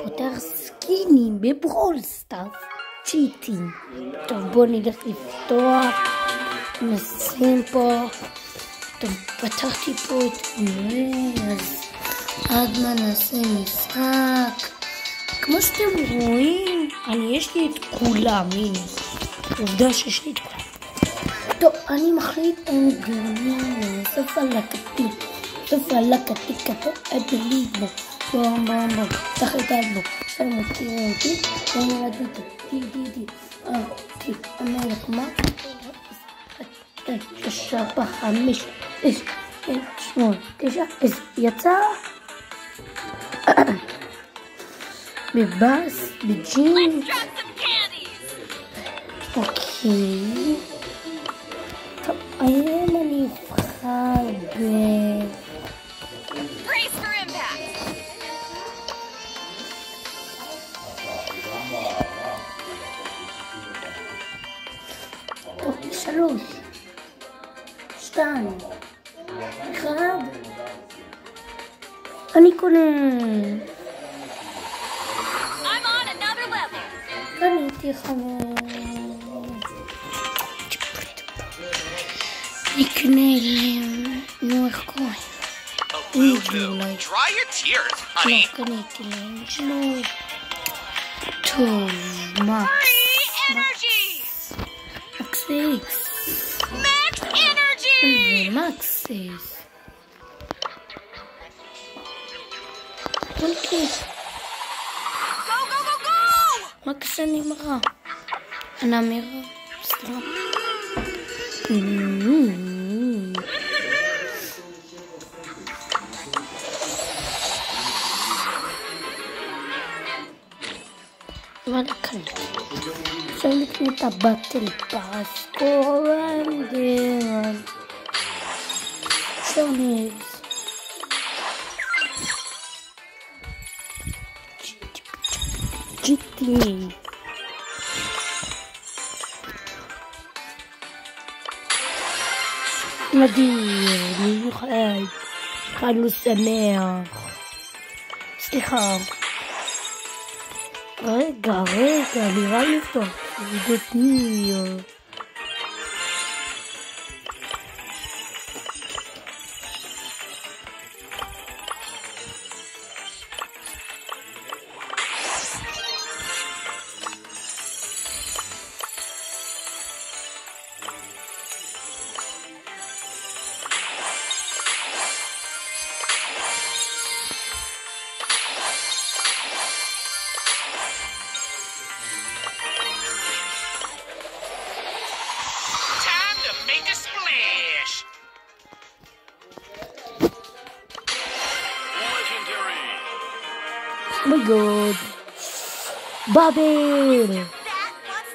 פותר סקינים בברול סטארס. צ'יטים. טוב, בואו נלך לפתוח. נשים פה. טוב, פתחתי פה את אז עד מה נעשה משחק. כמו שאתם רואים, יש לי את כולם, הנה. עובדה שיש לי את כולם. טוב, אני מחליט אין גרמיה, סוף הלקתי. סוף הלקתי כתוב אדליד בו. בום בום בום, תחליטה בו. שם אותי, בום רדיתי, די. אותי, המלך, מה? 9, 5, 6, 8, 9, יצא? בבאס, בג'ין. אוקיי. טוב, היום אני אבחר טוב, 3, 2, 1. אני קונה. קניתי חמור. נקנה להם. נו, איך קוראים? אולי. לא, קניתי להם. לא. טוב, מקס איקס. מקס איקס. אוקיי. מקס נמרה. נמרה. סתם. מה לקנות? עכשיו לקנות את הבטל פאס. קורנדרן. שונז. ג'יטי. מדהים, מיוחד. חלו שמח. סליחה. רגע, נראה לי טוב. גוטניר. Oh my god. באבל.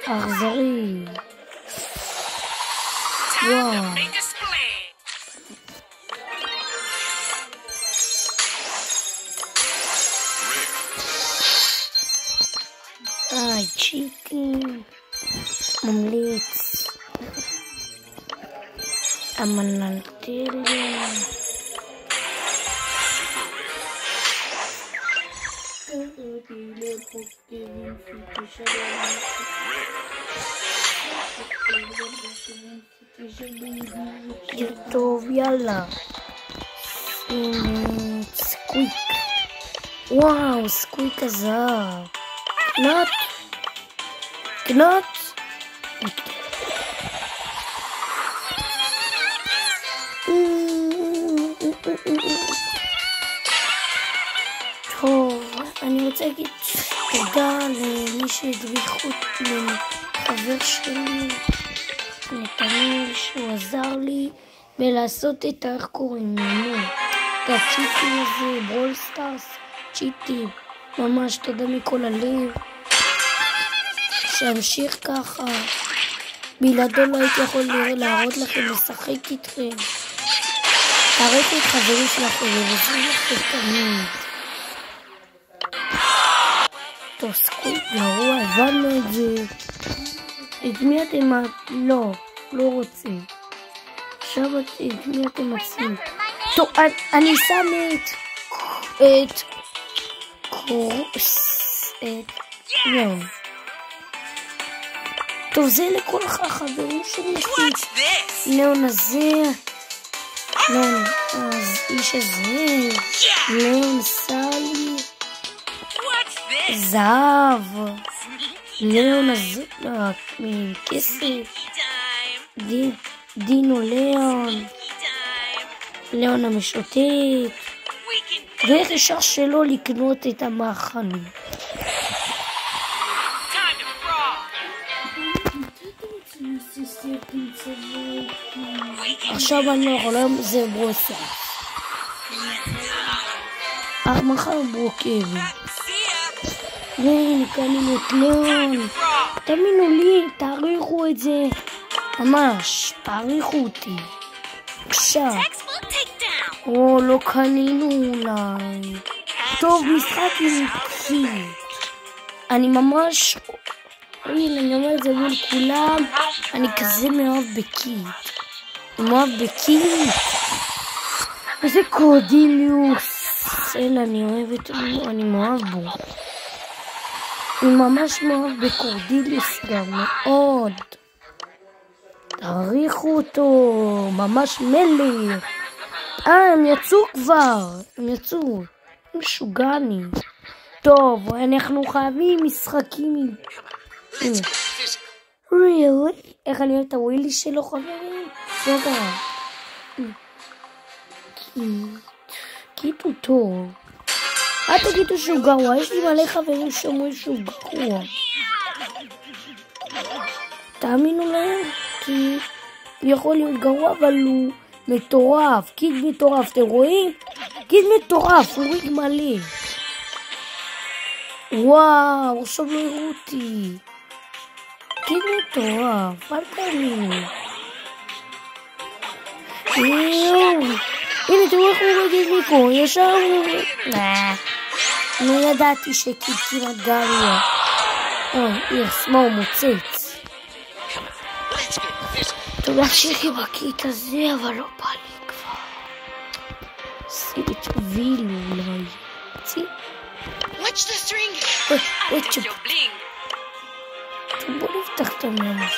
אכזרי. וואו. צ'יקן. ממליץ. אמנלטליה. טוב, יאללה. סקוויק. וואו, סקוויק הזהב. קנות. טוב, אני רוצה להגיד תודה למי שהדריך אותי, לחבר שלי, נתנאל, שהוא עזר לי בלעשות את איך קוראים לנו, את הצ'יטים הזה, ברול סטארס, צ'יטים, ממש תודה מכל הלב, שהמשיך ככה, בלעדו לא הייתי יכול להראות לכם, לשחק איתכם, תראו את חברים שלכם, וזה לכם תמיד. טוב, סקוויק גרוע, הבנו את זה. את מי אתם... לא רוצה. עכשיו את מי אתם מציעים? טוב, אני שם את ליאון. טוב, זה לכל החברים שלי. ליאון הזה, ליאון האיש הזה, ליאון סלי, זהב, ליאון הזה, כסף, דינו ליאון, ליאון המשוטט, ואיך אפשר שלא לקנות את המאכלים. עכשיו אני לא יכולה, זה ברוסיה. אך מחר ברוקבים. קנינו את ליאון. תאמינו לי, תעריכו את זה. ממש, תעריכו אותי. בבקשה. או, לא קנינו אולי. טוב, משחק עם קיט. אני ממש... הנה, אני אומר את זה מול כולם. אני כזה מאוהב בקיט. אני מאוהב בקיט. וזה קורדיליוס. אלא אני אוהבת, אני מאוהב בו. אני ממש מאוהב בקורדיליוס גם מאוד. תעריכו אותו. ממש מלך. הם יצאו כבר. הם יצאו. משוגעני. טוב, אנחנו חייבים משחקים. הנה. really? איך אני אוהב את הווילי שלו, חברים? רגע. קיט הוא טוב. אל תגידו שהוא גרוע. יש לי מלא חברים שאומרים שהוא גרוע. תאמינו להם? כי הוא יכול להיות גרוע, אבל הוא מטורף. קיט מטורף. אתם רואים? קיט מטורף. הוא ריג מלא. וואו, עכשיו לא הראו אותי. קיט מטורף. אל תאמינו. הנה, תראו איך הוא רגל מיקרו. ישר הוא... לא ידעתי שקיט כמעט גרוע. יס, מה הוא מוצץ? טוב, להמשיך עם הקיט הזה, אבל לא בא לי כבר. שים את הווילו אולי. צי? בוא נפתח את המנש.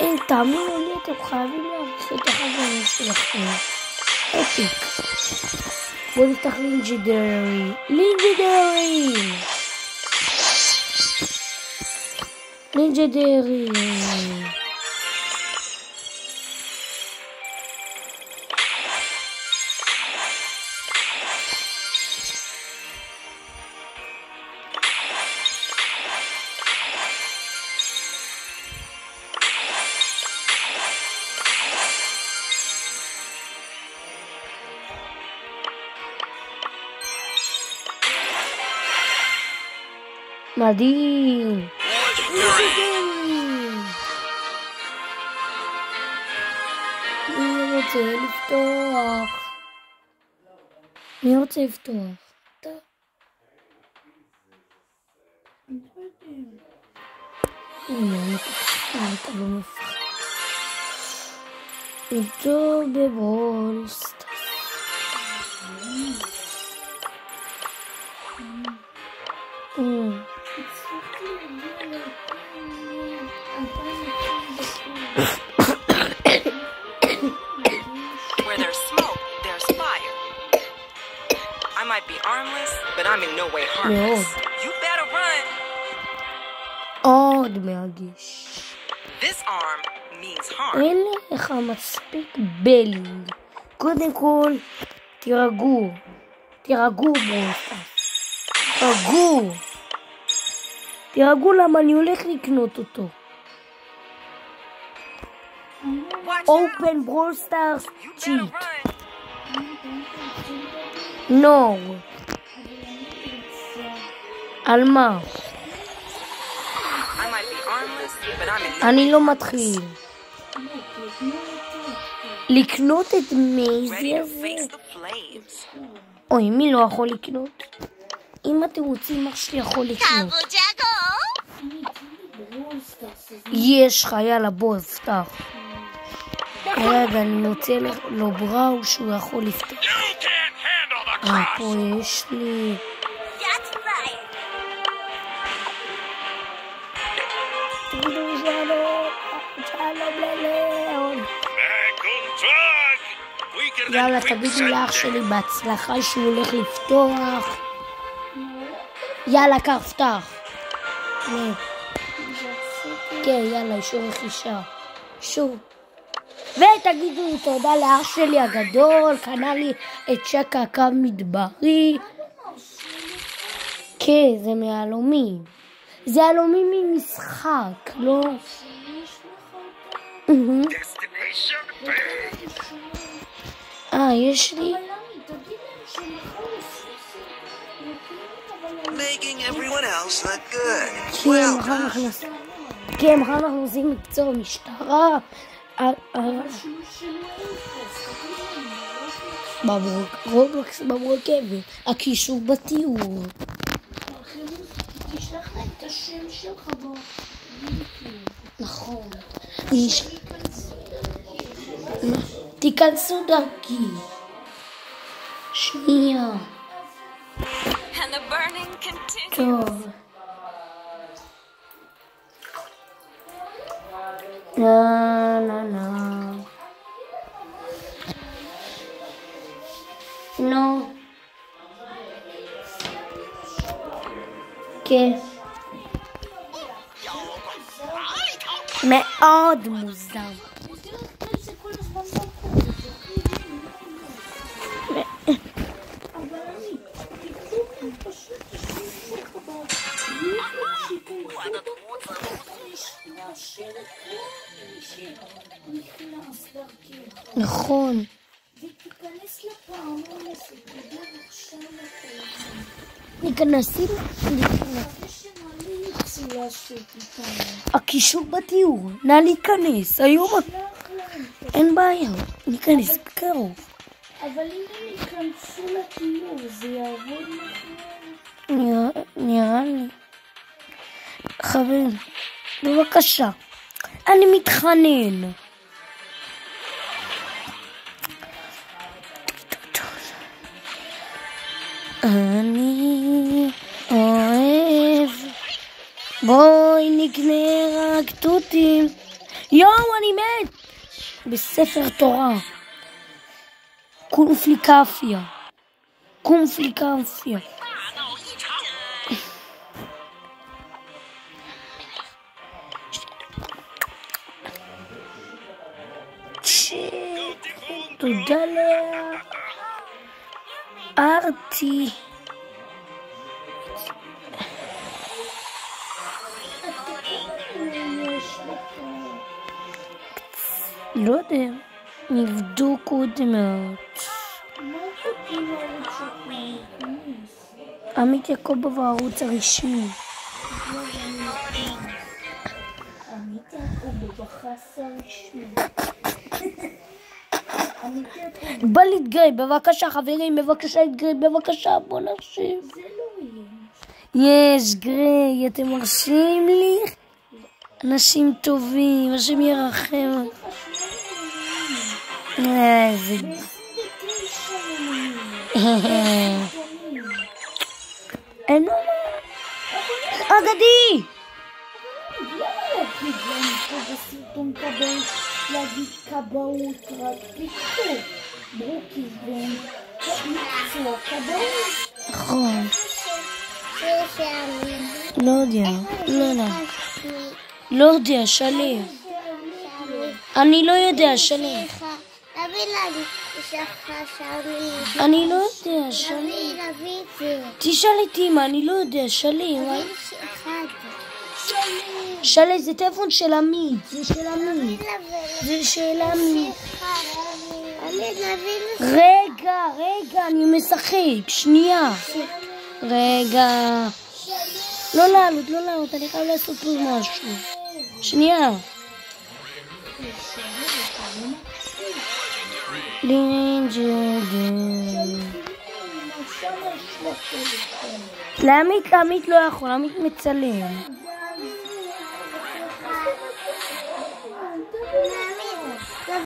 אין, תאמינו לי, אתם חייבים להעריך את החברים שלכם. אפיק. בוא נפתח לינג'דרי. לינג'דרי! לינג'דרי! מדהים. מי רוצה לפתוח? מי רוצה לפתוח? אתה. אתה לא מפחד. איתו בבולסט. Where there's smoke, there's fire. I might be armless, but I'm in no way harmless. You better run. עוד מרגיש. This arm means harm. אין לך מספיק בלינג. קודם כל, תירגעו. תירגעו ברוסטאס. תירגעו. תירגעו למה אני הולך לקנות אותו. Open Brawl Stars cheat. No. על מה? אני לא מתחיל. לקנות את מייזי הזה? אוי, מי לא יכול לקנות? אם אתם רוצים, אח שלי יכול לקנות. יש חייל, בוא, פתח. רגע, אני מוצא לו בראו שהוא יכול לפתוח. פה יש לי... תגידו שלום ללאון. יאללה, תגידו לאח שלי בהצלחה שהוא הולך לפתוח. יאללה, קח, פתח. כן, יאללה, אישור רכישה. אישור. ותגידו תודה לאח שלי הגדול, קנה לי את צ'ק הקו מדברי. כן, זה מהלומים. זה הלומים ממשחק, לא? יש לי... כן, מחר אנחנו עושים מקצוע משטרה. רובלוקס במורכבת, הקישור בתיאור. תשלח להם את השם שלך בו. נכון. תיכנסו דרכי. שנייה. טוב. נו. כן. מאוד מוזר. נכון. ניכנסים הקישור בתיאור. נא להיכנס היום. אין בעיה, ניכנס בקרוב. אבל אם הם ייכנסו לתיאור זה יעבוד נכון? נראה לי. חברים, בבקשה, אני מתחנן. אני אוהב, בואי נקנה רק תותים. יואו, אני מת בספר תורה. קונפליקפיה. תודה לארתי. לא יודע, נבדוק עוד מעט. עמית יעקב בערוץ הרשמי. עמית יעקב בחסה רשמי. בא להתגרי, בבקשה חברים, בבקשה להתגרי, בבקשה, בוא נרשים. זה לא יהיה. יש גרי, אתם מרשים לי? אנשים טובים, השם ירחם. איזה... אין אגדי! להגיד כבאות רק פתאום ברוקיס בן מקצוע כבאות. נכון. לא יודע, לא יודע, שלי. אני לא יודע, שלי. אני לא יודע, שלי. תשאל את אמא, אני לא יודע, שלי. שלי, זה טלפון של עמית, זה של עמית. רגע, אני משחק, שנייה. רגע. לא לעלות, אני חייב לעשות פה משהו. שנייה. לעמית לא יכול, עמית מצלם.